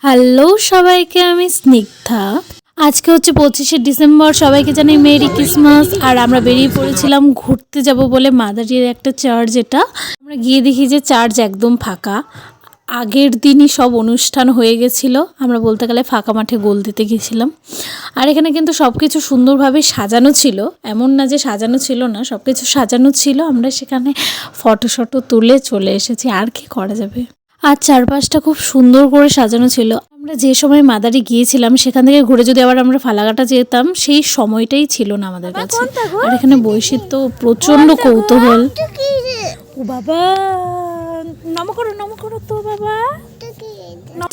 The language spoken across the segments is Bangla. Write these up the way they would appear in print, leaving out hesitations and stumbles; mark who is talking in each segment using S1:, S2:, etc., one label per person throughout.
S1: হ্যালো সবাইকে, আমি স্নিগ্ধা। আজকে হচ্ছে 25শে ডিসেম্বর। সবাইকে জানাই মেরি ক্রিসমাস। আর আমরা বেরিয়ে পড়েছিলাম ঘুরতে যাব বলে মাদারির একটা চার্চ। এটা আমরা গিয়ে দেখি যে চার্চ একদম ফাঁকা। আগের দিনই সব অনুষ্ঠান হয়ে গেছিলো। আমরা বলতে গেলে ফাঁকা মাঠে গোল দিতে গেছিলাম। আর এখানে কিন্তু সব কিছু সুন্দরভাবে সাজানো ছিল, এমন না যে সাজানো ছিল না, সব কিছু সাজানো ছিল। আমরা সেখানে ফটো তুলে চলে এসেছি, আর কি করা যাবে। আর চারপাশটা খুব সুন্দর করে সাজানো ছিল। আমরা যে সময় মাদারি গিয়েছিলাম সেখান থেকে ঘুরে যদি আবার আমরা ফালাকাটা যেতাম, সেই সময়টাই ছিল না আমাদের কাছে। আর এখানে বৈশির তো প্রচন্ড কৌতূহল। ও বাবা, নম করো তো বাবা।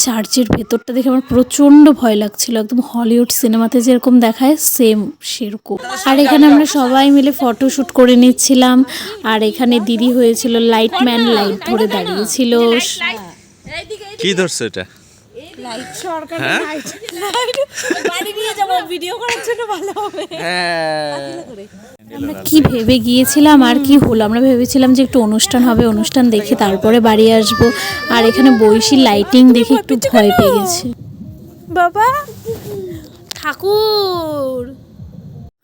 S1: চার্চের ভেতরটা দেখে আমার প্রচন্ড ভয় লাগছিল, একদম হলিউড সিনেমাতে যেরকম দেখায় সেম সেরকম। আর এখানে আমরা সবাই মিলে ফটোশুট করে নিচ্ছিলাম। আর এখানে দিদি হয়েছিল লাইটম্যান, লাইট ধরে দাঁড়িয়েছিল।
S2: কি ধরছে এটা?
S3: লাইট সরকারি লাইট বাড়ি নিয়ে যাব ভিডিও করার জন্য ভালো হবে।
S1: আমরা কি ভেবে গিয়েছিলাম আর কি হলো, আমরা ভেবেছিলাম যে একটু অনুষ্ঠান হবে, অনুষ্ঠান দেখে তারপরে বাড়ি আসবো। আর এখানে বৈশি লাইটিং দেখে একটু ভয় পেয়ে গেছে।
S3: বাবা
S1: ঠাকুর।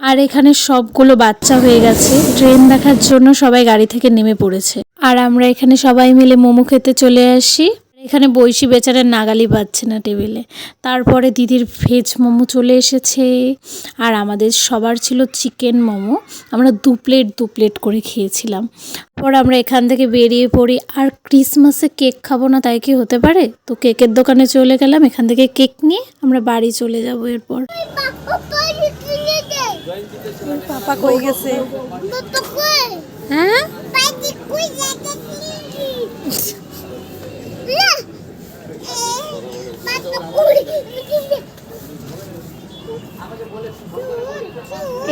S1: আর এখানে সবগুলো বাচ্চা হয়ে গেছে, ট্রেন দেখার জন্য সবাই গাড়ি থেকে নেমে পড়েছে। আর আমরা এখানে সবাই মিলে মোমো খেতে চলে আসি। এখানে বৈশি বেচারা নাগালি পাচ্ছে না টেবিলে। তারপরে দিদির ভেজ মোমো চলে এসেছে। আর আমাদের সবার ছিল চিকেন মোমো। আমরা দু প্লেট করে খেয়েছিলাম। পর আমরা এখান থেকে বেরিয়ে পড়ি। আর ক্রিসমাসে কেক খাবো না তাই কি হতে পারে, তো কেকের দোকানে চলে গেলাম। এখান থেকে কেক নিয়ে আমরা বাড়ি চলে যাব। এরপর
S3: পাপা কই গেছে?
S1: হ্যাঁ,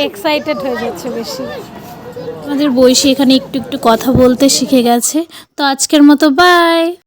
S1: এক্সাইটেড হয়ে যাচ্ছে বেশি। আমাদের বৈশী এখানে একটু একটু কথা বলতে শিখে গেছে। তো আজকের মতো বাই।